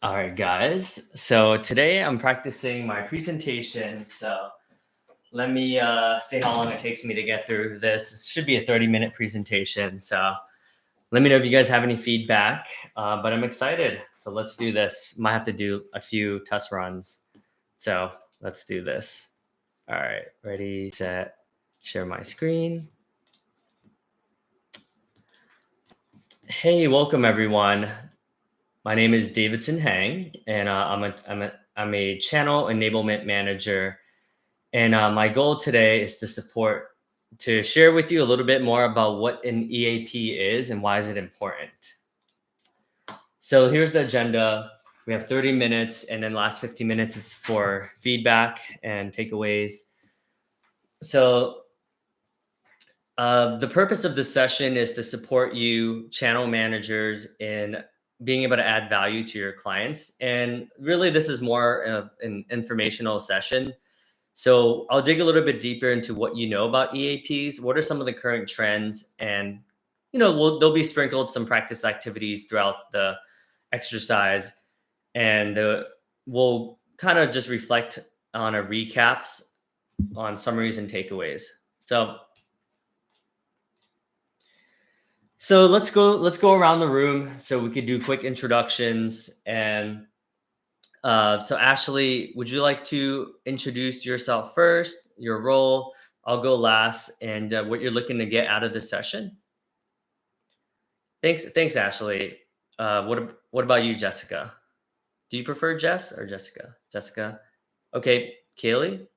All right, guys. So today I'm practicing my presentation. So let me see how long it takes me to get through this. It should be a 30-minute presentation. So let me know if you guys have any feedback. But I'm excited. So let's do this. Might have to do a few test runs. So let's do this. All right, ready, set, share my screen. Hey, welcome everyone. My name is Davidson Hang, and I'm a channel enablement manager. And my goal today is to share with you a little bit more about what an EAP is and why is it important. So here's the agenda. We have 30 minutes, and then last 15 minutes is for feedback and takeaways. So the purpose of this session is to support you, channel managers, in being able to add value to your clients. And really, this is more of an informational session. So I'll dig a little bit deeper into what you know about EAPs. What are some of the current trends? And there'll be sprinkled some practice activities throughout the exercise, and we'll kind of just reflect on a recaps on summaries and takeaways. So let's go around the room so we could do quick introductions. And so Ashley, would you like to introduce yourself first, your role? I'll go last, and what you're looking to get out of this session. Thanks, Ashley. What about you, Jessica? Do you prefer Jess or Jessica? Jessica. Okay, Kaylee.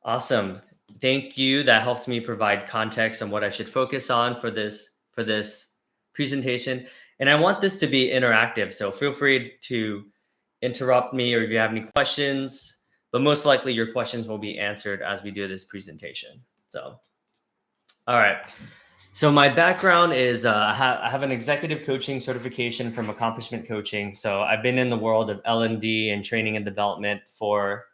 Awesome. Thank you. That helps me provide context on what I should focus on for this presentation. And I want this to be interactive, so feel free to interrupt me or if you have any questions, but most likely your questions will be answered as we do this presentation. So, all right. So my background is I have an executive coaching certification from Accomplishment Coaching. So I've been in the world of L&D and training and development for,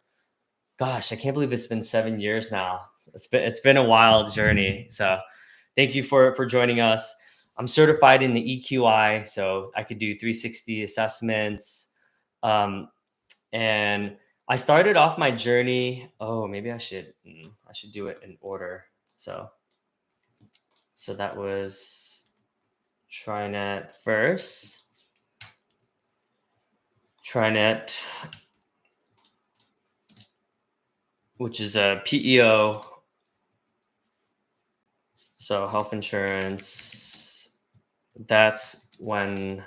gosh, I can't believe it's been 7 years now. It's been a wild journey. So thank you for joining us. I'm certified in the EQI, so I could do 360 assessments. And I started off my journey. Oh, maybe I should do it in order. So that was TriNet first. TriNet, which is a PEO. So health insurance. That's when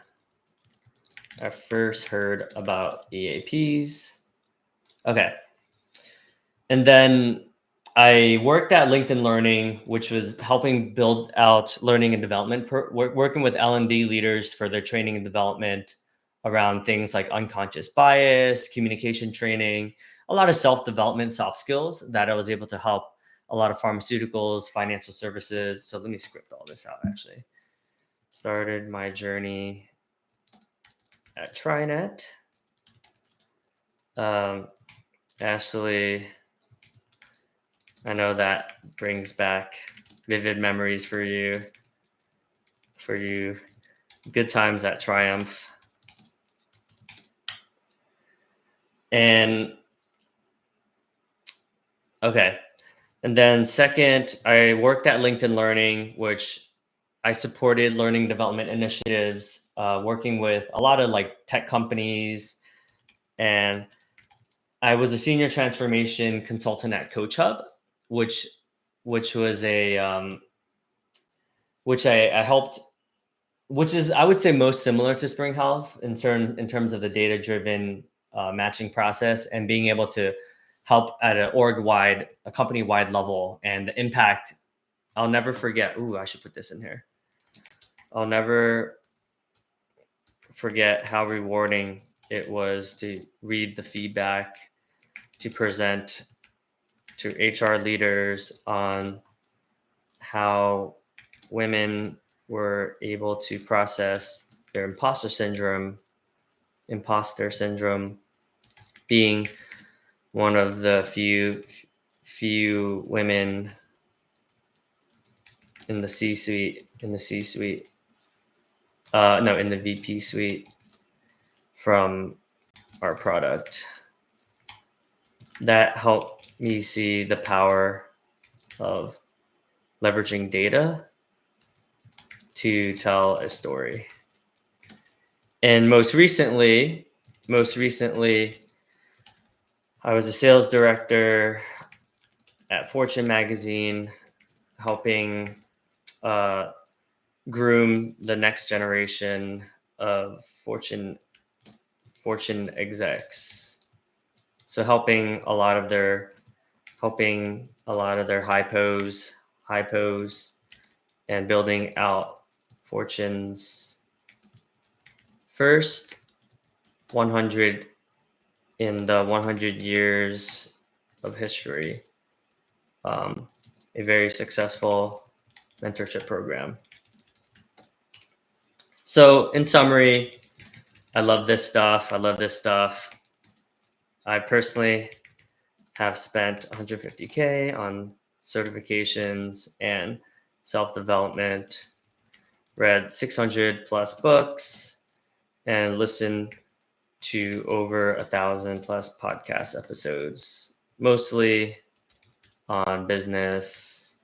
I first heard about EAPs. Okay. And then I worked at LinkedIn Learning, which was helping build out learning and development, working with L&D leaders for their training and development around things like unconscious bias, communication training, a lot of self-development, soft skills that I was able to help a lot of pharmaceuticals, financial services. So let me script all this out, actually. Started my journey at TriNet. Ashley, I know that brings back vivid memories for you. Good times at Triumph. And okay. And then second, I worked at LinkedIn Learning, which I supported learning development initiatives, working with a lot of like tech companies. And I was a senior transformation consultant at Coach Hub, which was a which I helped, which is, I would say, most similar to Spring Health in terms of the data driven matching process and being able to help at a company wide level, and the impact. I'll never forget. Ooh, I should put this in here. I'll never forget how rewarding it was to read the feedback, to present to HR leaders on how women were able to process their imposter syndrome, being one of the few women in the C-suite, in the VP suite. from our product that help me see the power of leveraging data to tell a story. And most recently, I was a sales director at Fortune magazine, helping groom the next generation of Fortune execs. So helping a lot of their high pose, and building out Fortune's first 100 in the 100 years of history. A very successful mentorship program. So in summary, I love this stuff. I personally have spent 150K on certifications and self-development, read 600 plus books, and listened to over 1,000 plus podcast episodes, mostly on business,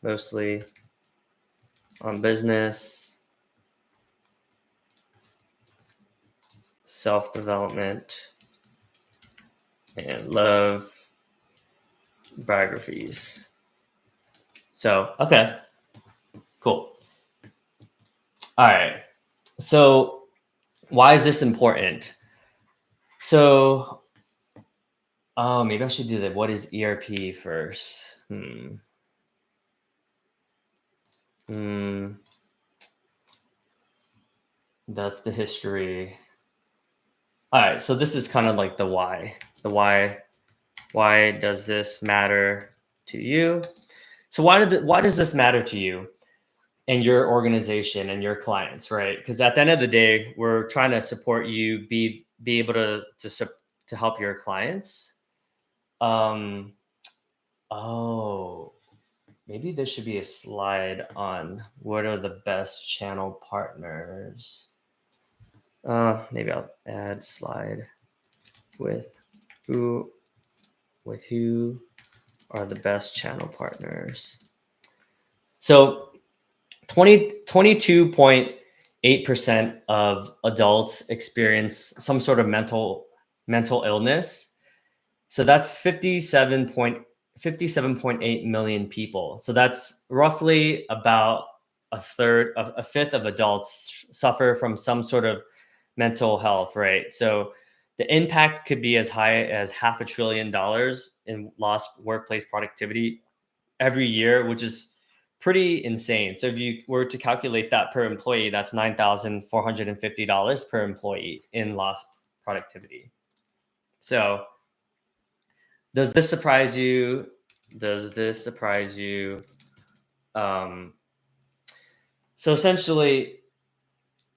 self-development, and love biographies. So, okay, cool. All right. So, why is this important? So, oh, maybe I should do the what is ERP first. That's the history. All right, so this is kind of like the why. The why. Why does this matter to you? So why does this matter to you and your organization and your clients, right? Because at the end of the day, we're trying to support you be able to help your clients. Oh, maybe there should be a slide on what are the best channel partners. Maybe I'll add slide with who are the best channel partners. So 22.8% of adults experience some sort of mental illness. So that's 57.8 million people. So that's roughly about a fifth of adults suffer from some sort of mental health, right? So the impact could be as high as $500 billion in lost workplace productivity every year, which is pretty insane. So if you were to calculate that per employee, that's $9,450 per employee in lost productivity. So does this surprise you? So essentially,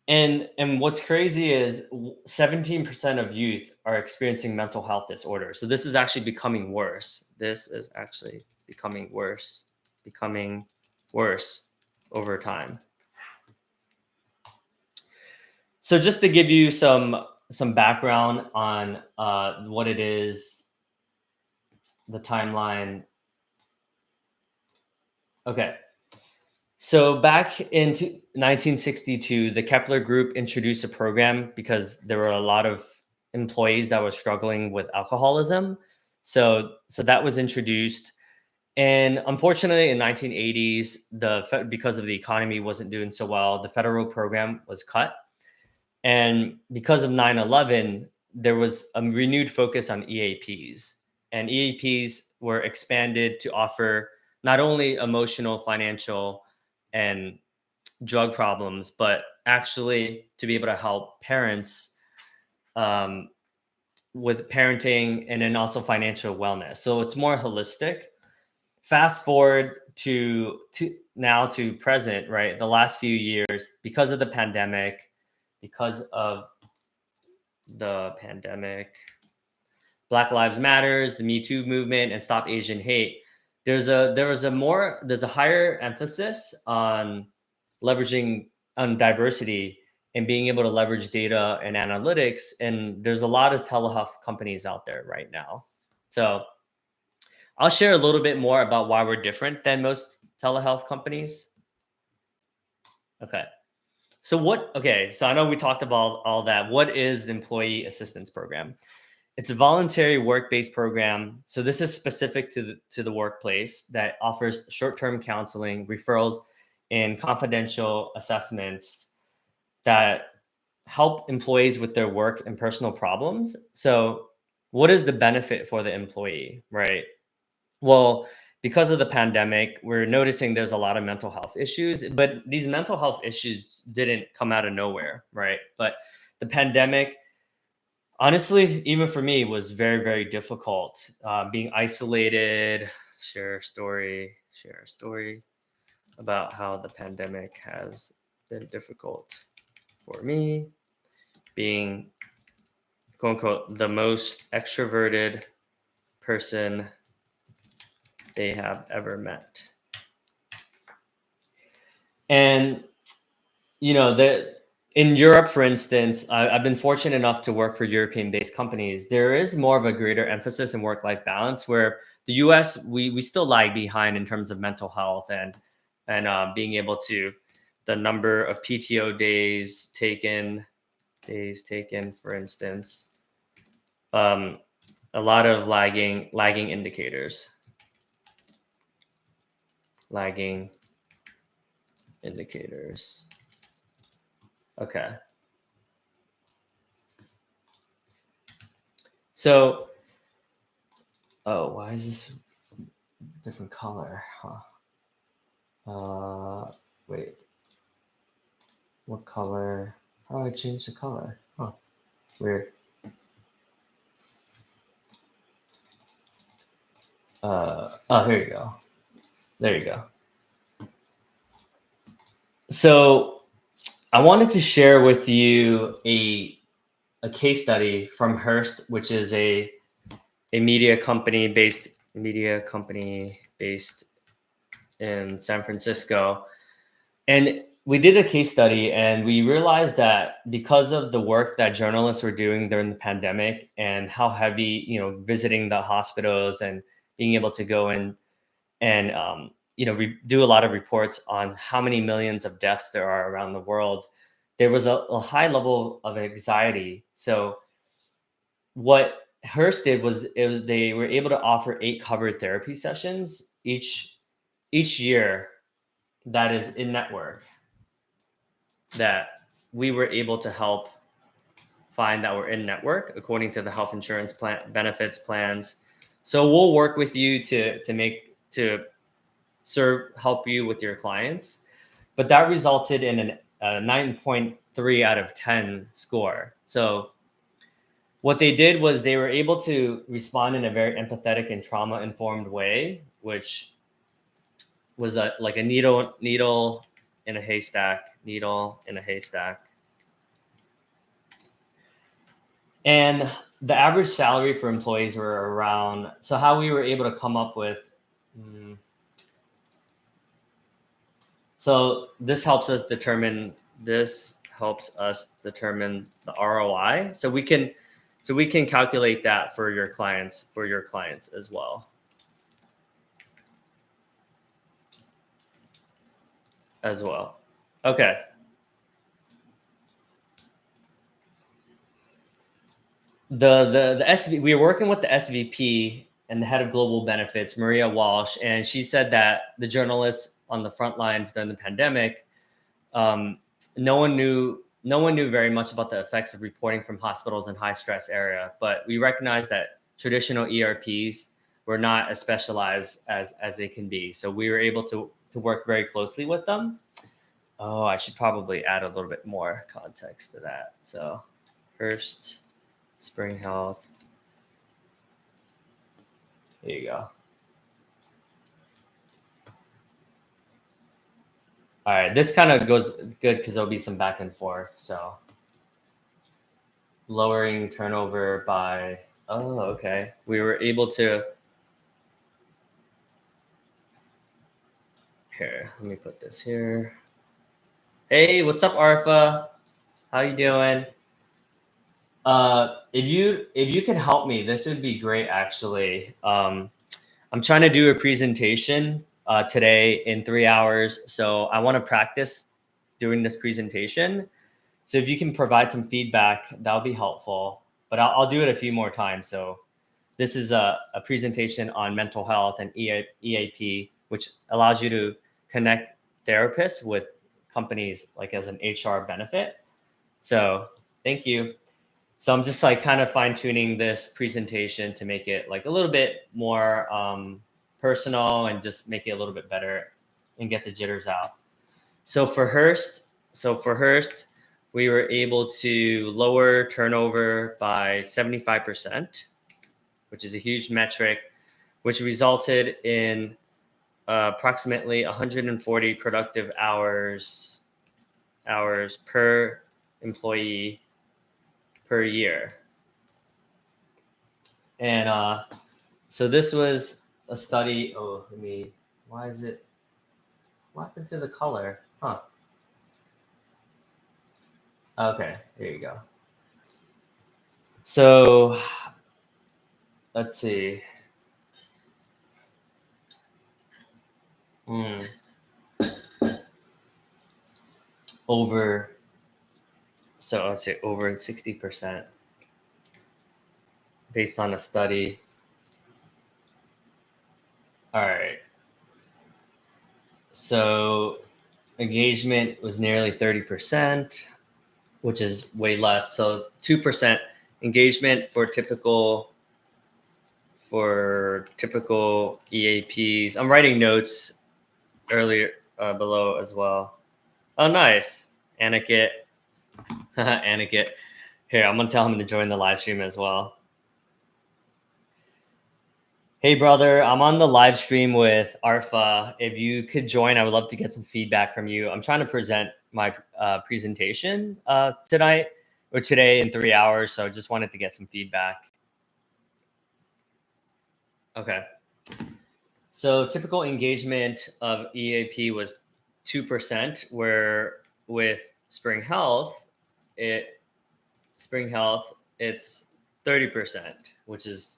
and what's crazy is 17% of youth are experiencing mental health disorders. So this is actually becoming worse. Becoming worse over time. So just to give you some background on what it is, the timeline. Okay. So back in 1962, the Kepler Group introduced a program because there were a lot of employees that were struggling with alcoholism. So that was introduced. And unfortunately, in 1980s, because of the economy wasn't doing so well, the federal program was cut. And because of 9/11, there was a renewed focus on EAPs. And EAPs were expanded to offer not only emotional, financial, and drug problems, but actually to be able to help parents with parenting and then also financial wellness. So it's more holistic. Fast forward to now to present, right? The last few years, because of the pandemic, Black Lives Matters, the Me Too movement, and Stop Asian Hate, there's a higher emphasis on leveraging on diversity and being able to leverage data and analytics. And there's a lot of telehealth companies out there right now. So I'll share a little bit more about why we're different than most telehealth companies. Okay. So I know we talked about all that. What is the Employee Assistance Program? It's a voluntary work-based program. So this is specific to the workplace that offers short-term counseling, referrals, and confidential assessments that help employees with their work and personal problems. So what is the benefit for the employee, right? Well, because of the pandemic, we're noticing there's a lot of mental health issues, but these mental health issues didn't come out of nowhere, right? But the pandemic, honestly, even for me, was very, very difficult. Being isolated, share a story about how the pandemic has been difficult for me. Being, quote unquote, the most extroverted person they have ever met. And in Europe, for instance, I've been fortunate enough to work for European-based companies. There is more of a greater emphasis in work-life balance, where the U.S. we still lag behind in terms of mental health and being able to the number of PTO days taken, for instance, a lot of lagging indicators, lagging indicators. Okay. So, oh, why is this different color? Wait, what color? How do I change the color? Huh, weird. Oh, here you go. There you go. So, I wanted to share with you a case study from Hearst, which is a media company based in San Francisco. And we did a case study and we realized that because of the work that journalists were doing during the pandemic and how heavy, visiting the hospitals and being able to go in and, do a lot of reports on how many millions of deaths there are around the world, there was a high level of anxiety. So what Hearst did was they were able to offer 8 covered therapy sessions each year that is in network that we were able to help find that were in network according to the health insurance plan benefits plans. So we'll work with you to help you with your clients. But that resulted in a 9.3 out of 10 score. So what they did was they were able to respond in a very empathetic and trauma informed way, which was like a needle in a haystack, needle in a haystack. And the average salary for employees were around, so how we were able to come up with, so this helps us determine the ROI. So we can calculate that for your clients as well. Okay. The SV, we were working with the SVP and the head of global benefits, Maria Walsh, and she said that the journalists on the front lines during the pandemic, no one knew very much about the effects of reporting from hospitals in high stress area, but we recognized that traditional ERPs were not as specialized as they can be. So we were able to work very closely with them. Oh, I should probably add a little bit more context to that. So Hearst, Spring Health. There you go. All right, this kind of goes good because there'll be some back and forth. So lowering turnover by, oh, okay. We were able to, here, let me put this here. Hey, what's up, Arfa? How you doing? If you can help me, this would be great actually. I'm trying to do a presentation today in 3 hours, so I want to practice doing this presentation. So if you can provide some feedback, that would be helpful. But I'll do it a few more times. So this is a presentation on mental health and EAP, which allows you to connect therapists with companies like as an HR benefit. So thank you. So I'm just like kind of fine tuning this presentation to make it like a little bit more personal and just make it a little bit better and get the jitters out. So for Hearst, we were able to lower turnover by 75%, which is a huge metric, which resulted in approximately 140 productive hours per employee per year. And so this was a study. Oh, why is it, what happened to the color? Huh. Okay, here you go. So let's see. Hmm. Over, so let's say over 60% based on a study. All right. So engagement was nearly 30%, which is way less. So 2% engagement for typical EAPs. I'm writing notes earlier below as well. Oh, nice, Aniket. Aniket. Here, I'm gonna tell him to join the live stream as well. Hey, brother, I'm on the live stream with Arfa. If you could join, I would love to get some feedback from you. I'm trying to present my presentation tonight or today in 3 hours, so I just wanted to get some feedback. Okay. So typical engagement of EAP was 2%, where with Spring Health, it's 30%, which is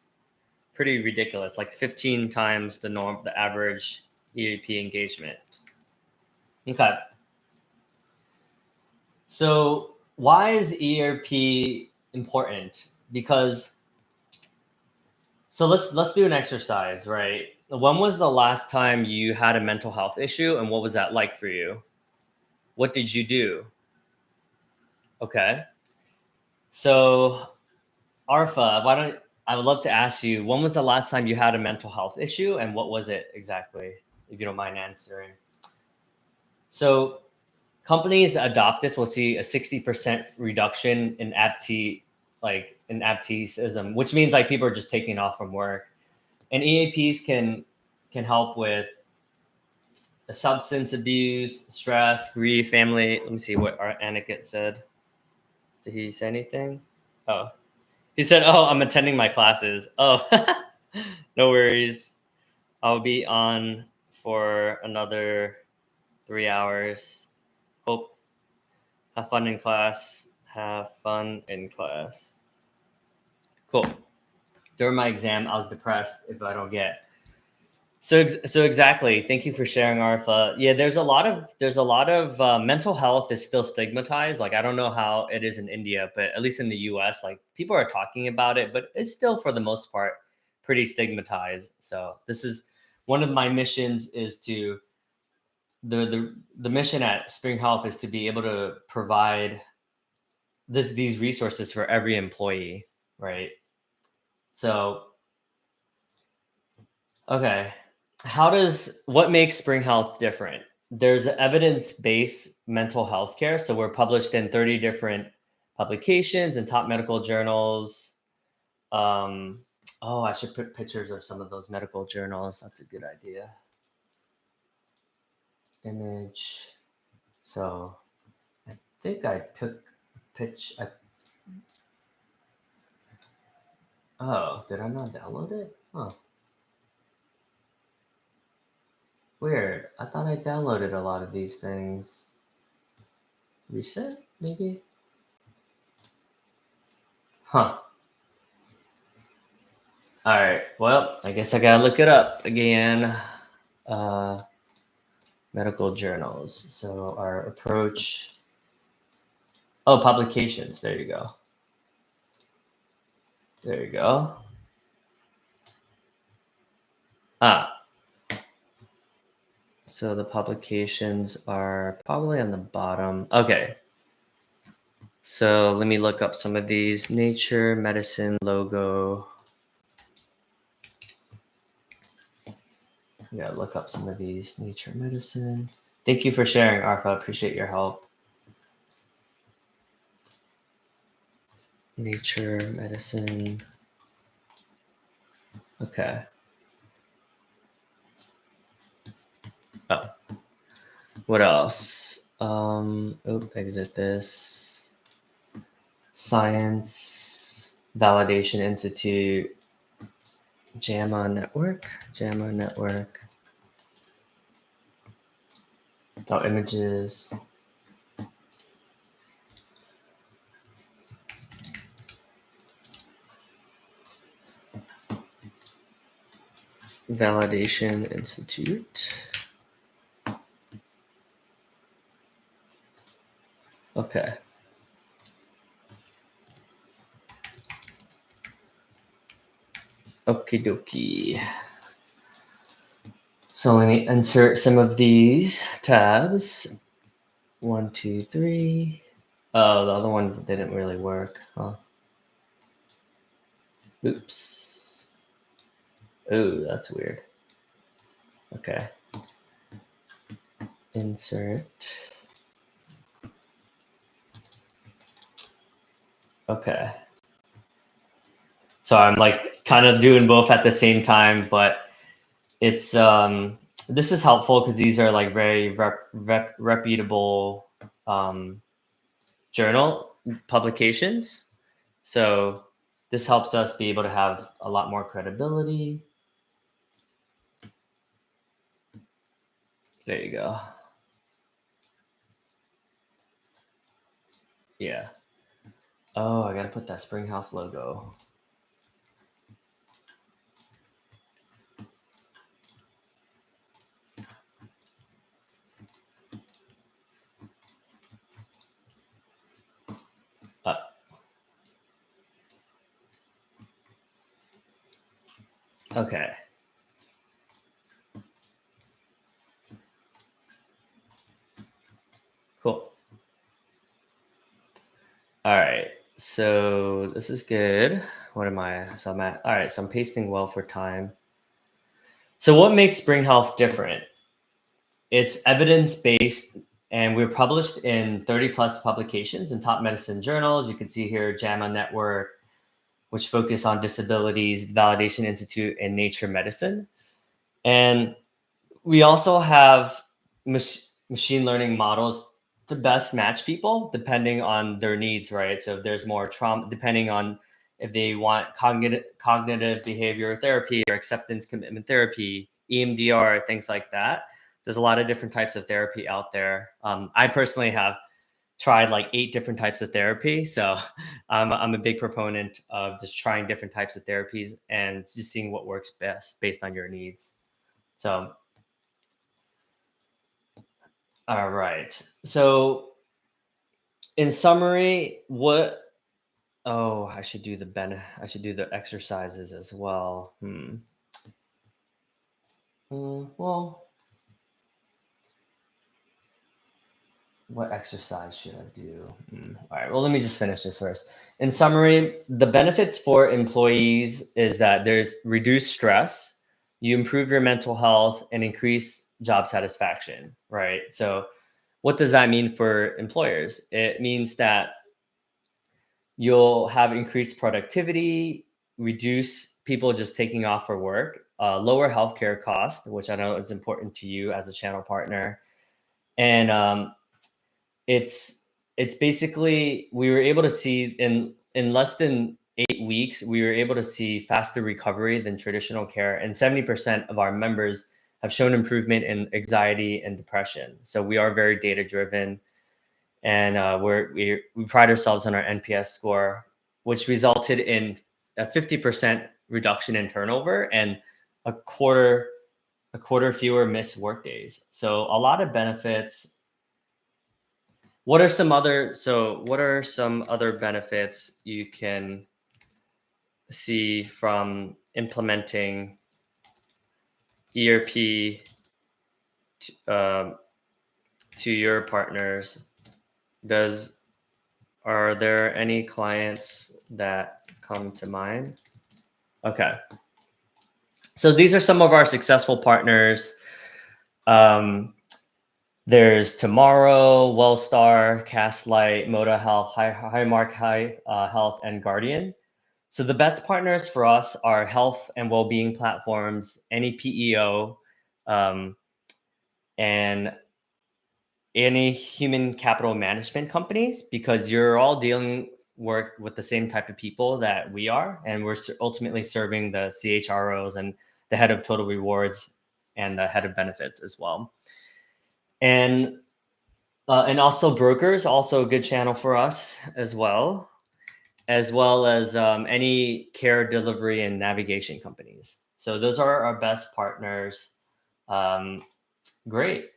pretty ridiculous, like 15 times the average EAP engagement. Okay. So why is EAP important? Because so let's do an exercise, right? When was the last time you had a mental health issue and what was that like for you? What did you do? Okay. So Arfa, why don't I would love to ask you, when was the last time you had a mental health issue and what was it exactly, if you don't mind answering? So companies that adopt this will see a 60% reduction in absenteeism, which means like people are just taking off from work. And EAPs can help with substance abuse, stress, grief, family. Let me see what our Aniket said. Did he say anything? Oh, he said, "Oh, I'm attending my classes." Oh, no worries. I'll be on for another 3 hours. Hope have fun in class. Have fun in class. Cool. During my exam, I was depressed if I don't get. So exactly. Thank you for sharing, Arfa. Yeah, there's a lot of mental health is still stigmatized. Like I don't know how it is in India, but at least in the U.S., like people are talking about it, but it's still for the most part pretty stigmatized. So this is one of my missions is to the mission at Spring Health is to be able to provide these resources for every employee, right? So okay. What makes Spring Health different? There's evidence-based mental health care. So we're published in 30 different publications and top medical journals. Um, oh, I should put pictures of some of those medical journals. That's a good idea. Image. So I think I took a pitch. Oh, did I not download it? Huh. Weird. I thought I downloaded a lot of these things. Reset, maybe? Huh. All right. Well, I guess I gotta look it up again. Uh, medical journals. So our approach. Oh, publications. There you go. There you go. Ah, so the publications are probably on the bottom. Okay. So let me look up some of these. Nature, medicine, logo. I gotta look up some of these. Nature, medicine. Thank you for sharing, Arfa. Appreciate your help. Nature, medicine. Okay. Oh, what else? Exit this. Science Validation Institute. JAMA Network. JAMA Network. Oh, images. Validation Institute. Okay. Okie dokie. So let me insert some of these tabs. 1, 2, 3. Oh, the other one didn't really work. Huh? Oops. Oh, that's weird. Okay. Insert. Okay. So I'm like kind of doing both at the same time, but it's this is helpful because these are like very reputable journal publications. So this helps us be able to have a lot more credibility. There you go. Yeah. Oh, I gotta put that Spring Health logo. Okay. Cool. All right. So this is good. What am I? So I'm at, all right. So I'm pasting well for time. So what makes Spring Health different? It's evidence based, and we're published in 30 plus publications in top medicine journals. You can see here JAMA Network, which focus on disabilities, Validation Institute, and Nature Medicine. And we also have machine learning models to best match people depending on their needs, right? So if there's more trauma, depending on if they want cognitive behavior therapy or acceptance commitment therapy, EMDR, things like that. There's a lot of different types of therapy out there. I personally have tried like 8 different types of therapy. So I'm a big proponent of just trying different types of therapies and just seeing what works best based on your needs. So all right. So in summary, what oh, I should do the exercises as well. Well, what exercise should I do? All right. Well, let me just finish this first. In summary, the benefits for employees is that there's reduced stress, you improve your mental health, and increase job satisfaction, right? So, what does that mean for employers? It means that you'll have increased productivity, reduce people just taking off for work, lower healthcare costs, which I know is important to you as a channel partner, and it's it's basically we were able to see in less than 8 weeks we were able to see faster recovery than traditional care, and 70% of our members have shown improvement in anxiety and depression. So we are very data driven, and we pride ourselves on our NPS score. which resulted in a 50% reduction in turnover and a quarter fewer missed work days. So a lot of benefits. What are some other benefits you can see from implementing ERP to your partners? Are there any clients that come to mind? Okay. So these are some of our successful partners. There's Tomorrow, Wellstar, Castlight, Moda Health, Highmark Health, and Guardian. So the best partners for us are health and well-being platforms, any PEO, and any human capital management companies, because you're all dealing work with the same type of people that we are, and we're ultimately serving the CHROs and the head of total rewards and the head of benefits as well. And also brokers, also a good channel for us as well as any care delivery and navigation companies. So those are our best partners. Great.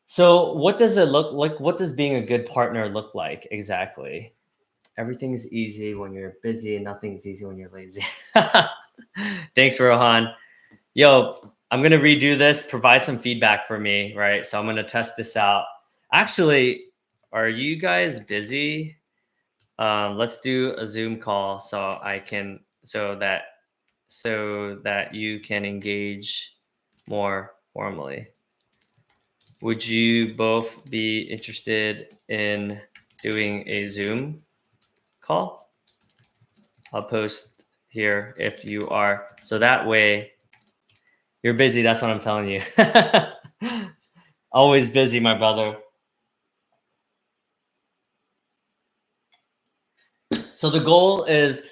So what does it look like? What does being a good partner look like exactly? Everything is easy when you're busy and nothing's easy when you're lazy. Thanks, Rohan. Yo, I'm going to redo this, provide some feedback for me, right? So I'm going to test this out. Actually, are you guys busy? Let's do a Zoom call so that you can engage more formally. Would you both be interested in doing a Zoom call? I'll post here if you are. So that way, you're busy. That's what I'm telling you. Always busy, my brother. So the goal is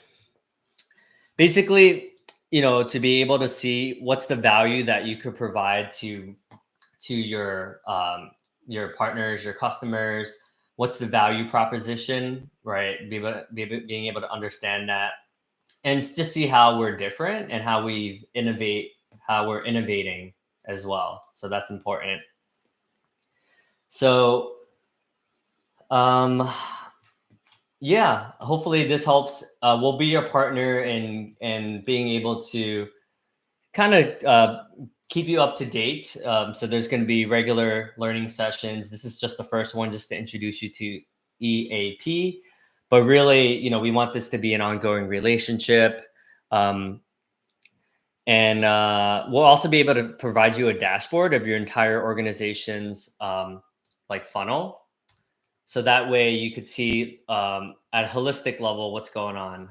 basically, to be able to see what's the value that you could provide to your partners, your customers. What's the value proposition, right? Being able to understand that, and just see how we're different and how we're innovating as well. So that's important. So, yeah, hopefully this helps. We'll be your partner in being able to kind of keep you up to date. So there's going to be regular learning sessions. This is just the first one, just to introduce you to EAP. But really, we want this to be an ongoing relationship. And we'll also be able to provide you a dashboard of your entire organization's funnel. So that way you could see at a holistic level what's going on.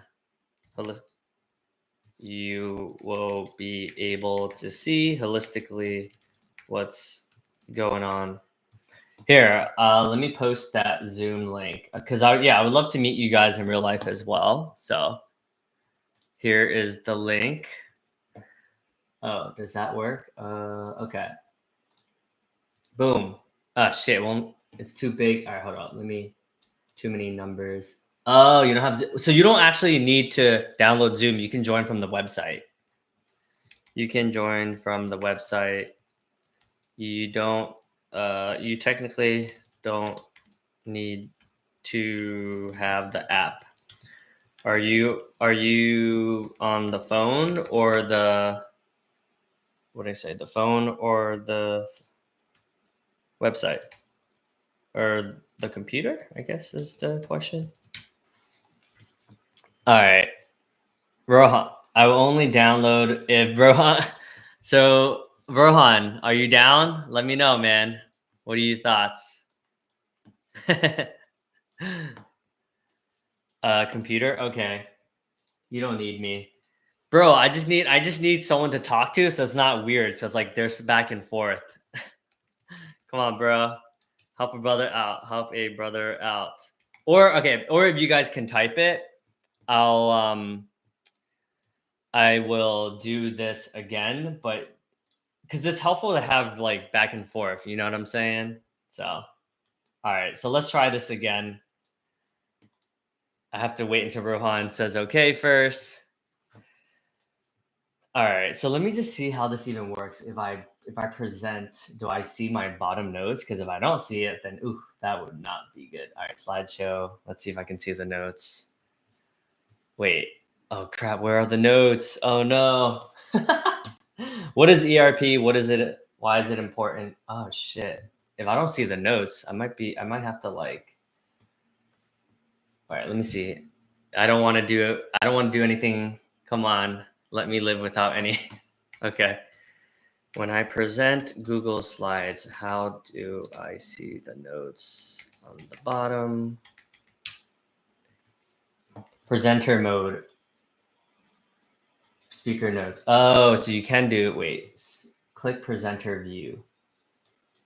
You will be able to see holistically what's going on. Here, let me post that Zoom link because I would love to meet you guys in real life as well. So here is the link. Oh, does that work? Okay. Boom. Oh shit. Well, it's too big. All right, hold on. Too many numbers. Oh, you don't have so you don't actually need to download Zoom. You can join from the website. You can join from the website. You technically don't need to have the app. Are you on the phone or the phone or the website or the computer, I guess is the question. All right. Rohan, I will only download if Rohan. So Rohan, are you down? Let me know, man. What are your thoughts? Computer? Okay. You don't need me. Bro, I just need someone to talk to so it's not weird. So it's like there's back and forth. Come on, bro. Help a brother out. Or if you guys can type it, I will do this again, but because it's helpful to have like back and forth, you know what I'm saying? So all right, so let's try this again. I have to wait until Rohan says okay first. All right, so let me just see how this even works. If I present, do I see my bottom notes? Because if I don't see it, then ooh, that would not be good. All right, slideshow. Let's see if I can see the notes. Wait. Oh crap, where are the notes? Oh no. What is ERP? What is it? Why is it important? Oh shit. If I don't see the notes, I might have to like. All right, let me see. I don't want to do anything. Come on. Let me live without any. Okay. When I present Google Slides, how do I see the notes on the bottom? Presenter mode. Speaker notes. Oh, so you can do it. Wait. Click presenter view.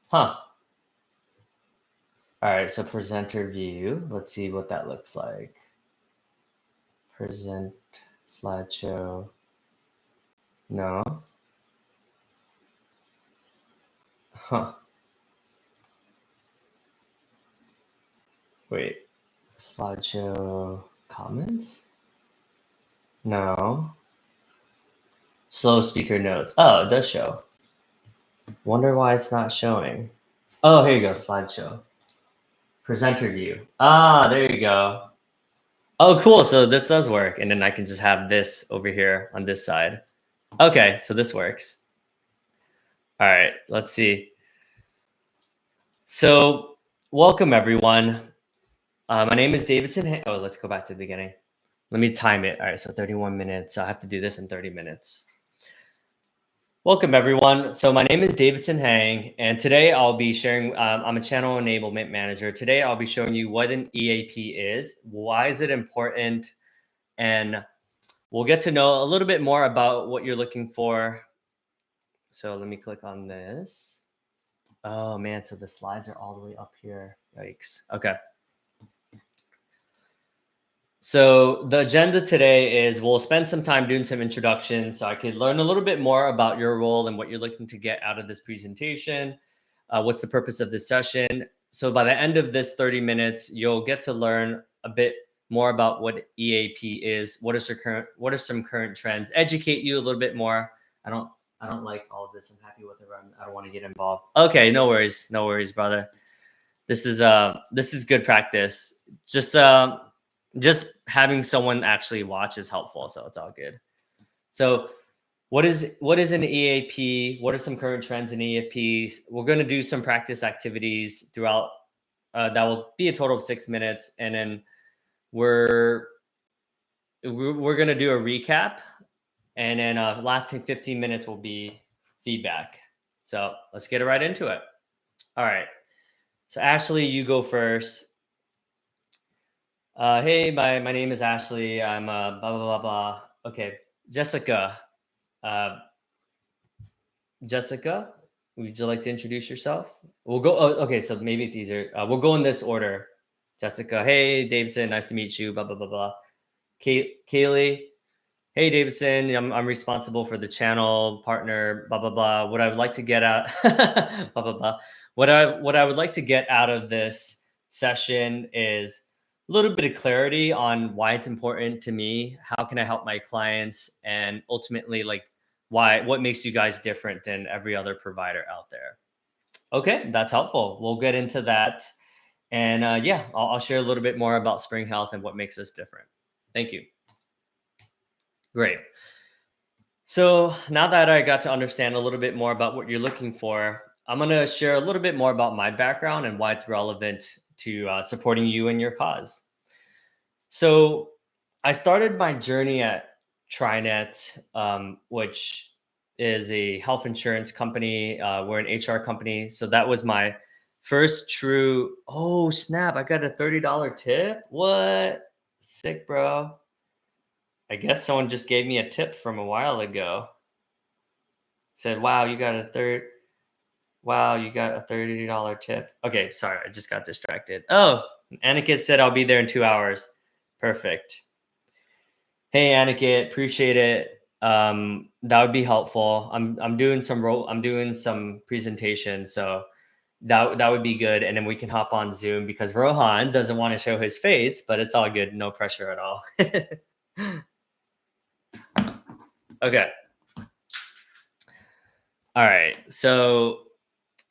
Huh. All right, so presenter view. Let's see what that looks like. Present slideshow. No. Huh. Wait. Slideshow comments? No. Slow speaker notes. Oh, it does show. Wonder why it's not showing. Oh, here you go. Slideshow. Presenter view. Ah, there you go. Oh, cool. So this does work. And then I can just have this over here on this side. Okay, so this works. All right, let's see. So welcome, everyone. My name is Davidson. Oh, let's go back to the beginning. Let me time it. All right, so 31 minutes. So I have to do this in 30 minutes. Welcome, everyone. So my name is Davidson Hang, and today I'll be sharing, I'm a channel enablement manager. Today I'll be showing you what an EAP is, why is it important, and we'll get to know a little bit more about what you're looking for. So let me click on this. Oh man, so the slides are all the way up here. Yikes. Okay. So the agenda today is we'll spend some time doing some introductions so I could learn a little bit more about your role and what you're looking to get out of this presentation. What's the purpose of this session? So by the end of this 30 minutes, you'll get to learn a bit more about what EAP is, what are some current trends, educate you a little bit more. I don't like all of this. I'm happy with it. I don't want to get involved. Okay, no worries, brother. This is good practice. Just having someone actually watch is helpful, so it's all good. So what is an EAP? What are some current trends in EAPs? We're going to do some practice activities throughout. That will be a total of 6 minutes, and then we're going to do a recap, and then last 15 minutes will be feedback. So let's get right into it. All right. So Ashley, you go first. Hey, my name is Ashley. I'm blah blah blah blah. Okay, Jessica. Jessica, would you like to introduce yourself? We'll go. Oh, okay, so maybe it's easier. We'll go in this order. Jessica. Hey, Davidson. Nice to meet you. Blah blah blah blah. Kaylee. Hey, Davidson. I'm responsible for the channel partner. Blah blah blah. What I would like to get out. Blah blah blah. What I would like to get out of this session is a little bit of clarity on why it's important to me. How can I help my clients, and ultimately, like, what makes you guys different than every other provider out there. Okay, that's helpful. We'll get into that. And yeah, I'll share a little bit more about Spring Health and what makes us different. Thank you. Great. So now that I got to understand a little bit more about what you're looking for, I'm going to share a little bit more about my background and why it's relevant to supporting you and your cause. So I started my journey at TriNet, which is a health insurance company. We're an HR company. So that was my first true, oh snap, I got a $30 tip. What? Sick, bro. I guess someone just gave me a tip from a while ago. Said, wow, you got a $30 tip. Okay, sorry, I just got distracted. Oh, Aniket said I'll be there in 2 hours. Perfect. Hey, Aniket, appreciate it. That would be helpful. I'm doing some presentation, so that would be good, and then we can hop on Zoom because Rohan doesn't want to show his face, but it's all good, no pressure at all. Okay. All right. So,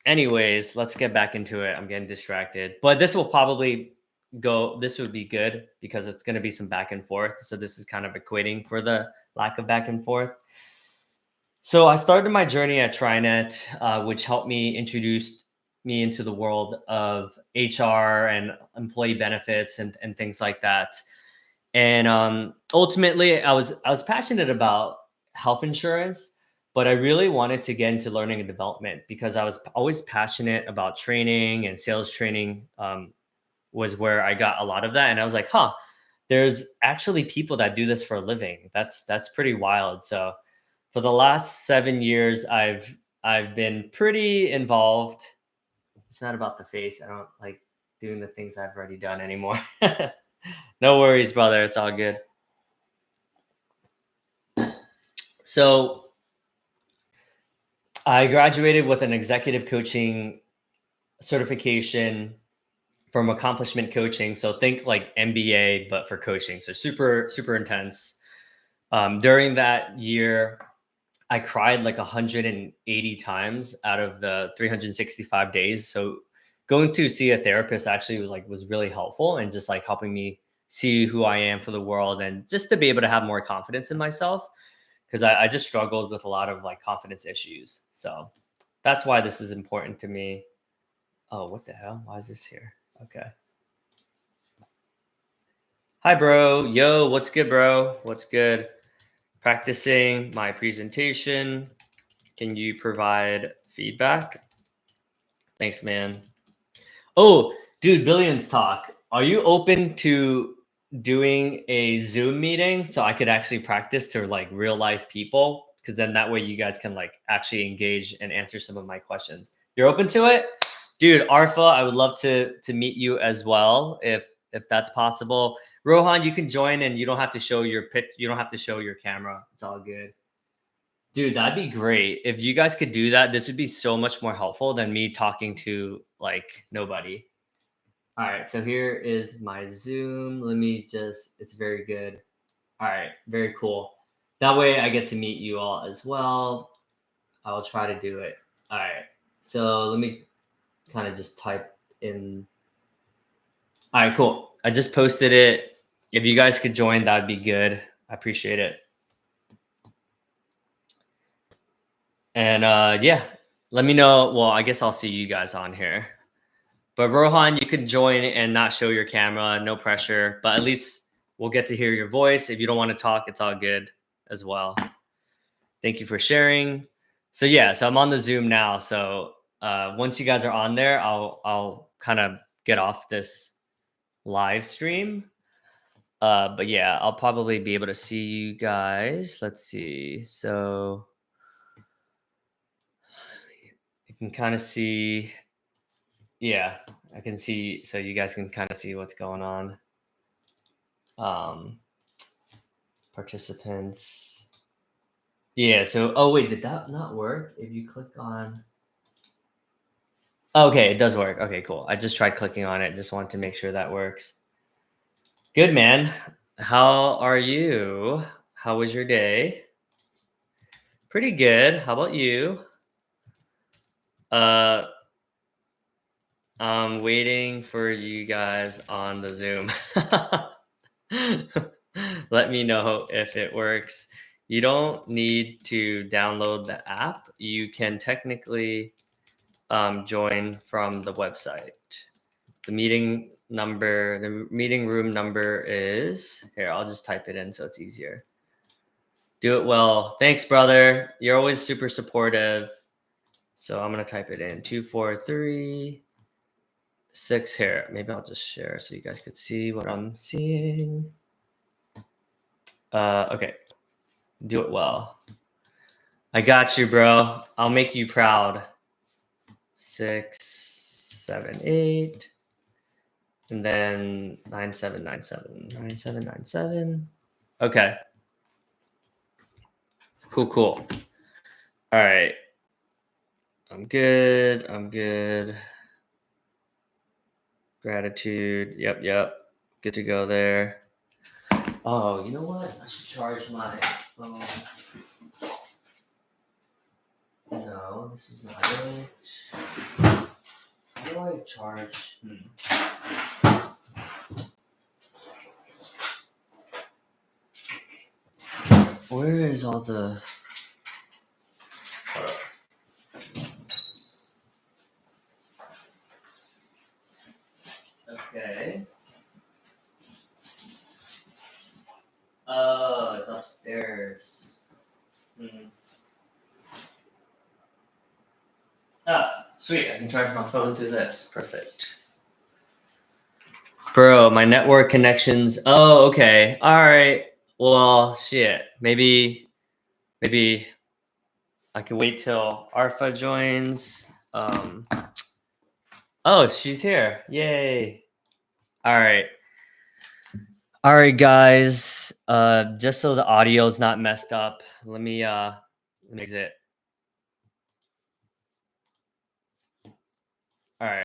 anyways, let's get back into it. I'm getting distracted, but this will probably go. This would be good because it's going to be some back and forth. So this is kind of equating for the lack of back and forth. So I started my journey at TriNet, which helped me introduce me into the world of HR and employee benefits and things like that. And ultimately, I was passionate about health insurance, but I really wanted to get into learning and development because I was always passionate about training and sales training. Was where I got a lot of that, and I was like, huh, there's actually people that do this for a living. That's pretty wild. So for the last 7 years, I've been pretty involved. It's not about the face. I don't like doing the things I've already done anymore. No worries, brother. It's all good. So I graduated with an executive coaching certification from accomplishment coaching. So think like MBA, but for coaching. So super, super intense. During that year, I cried like 180 times out of the 365 days. So going to see a therapist actually was really helpful and just like helping me see who I am for the world and just to be able to have more confidence in myself because I just struggled with a lot of like confidence issues. So that's why this is important to me. Oh, what the hell? Why is this here? Okay. Hi, bro. Yo, what's good, bro? What's good? Practicing my presentation. Can you provide feedback? Thanks, man. Oh, dude, Billions Talk. Are you open to doing a Zoom meeting so I could actually practice to like real life people? Because then that way you guys can like actually engage and answer some of my questions. You're open to it? Dude, Arfa, I would love to meet you as well if that's possible. Rohan, you can join and you don't have to show your pitch, you don't have to show your camera. It's all good. Dude, that'd be great. If you guys could do that, this would be so much more helpful than me talking to like nobody. All right, so here is my Zoom. Let me just, it's very good. All right, very cool. That way I get to meet you all as well. I will try to do it. All right, so let me kind of just type in. All right, cool. I just posted it. If you guys could join, that'd be good. I appreciate it. And yeah, let me know. Well, I guess I'll see you guys on here. But Rohan, you can join and not show your camera, no pressure. But at least we'll get to hear your voice. If you don't want to talk, it's all good as well. Thank you for sharing. So yeah, so I'm on the Zoom now. So once you guys are on there, I'll kind of get off this live stream. But yeah, I'll probably be able to see you guys. Let's see. So you can kind of see. Yeah, I can see. So you guys can kind of see what's going on. Participants. Yeah, so oh wait, did that not work? If you click on okay, it does work. Okay, cool. I just tried clicking on it. Just wanted to make sure that works. Good, man. How are you? How was your day? Pretty good. How about you? Uh I'm waiting for you guys on the Zoom. Let me know if it works. You don't need to download the app. You can technically join from the website. The meeting room number is here. I'll just type it in so it's easier. Do it well. Thanks, brother. You're always super supportive. So I'm gonna type it in 243 6 here. Maybe I'll just share so you guys could see what I'm seeing. Okay. Do it well. I got you, bro. I'll make you proud. 6, 7, 8. And then 9797. 9797. Okay. Cool. All right. I'm good. Gratitude. Yep. Good to go there. Oh, you know what? I should charge my phone. No, this is not it. How do I charge? Where is all the... Okay. Oh, it's upstairs. Ah, sweet. I can charge my phone through this. Perfect. Bro, my network connections. Oh, okay. All right. Well, shit. Maybe I can wait till Arfa joins. Oh, she's here. Yay. All right. All right, guys. Just so the audio is not messed up, let me exit.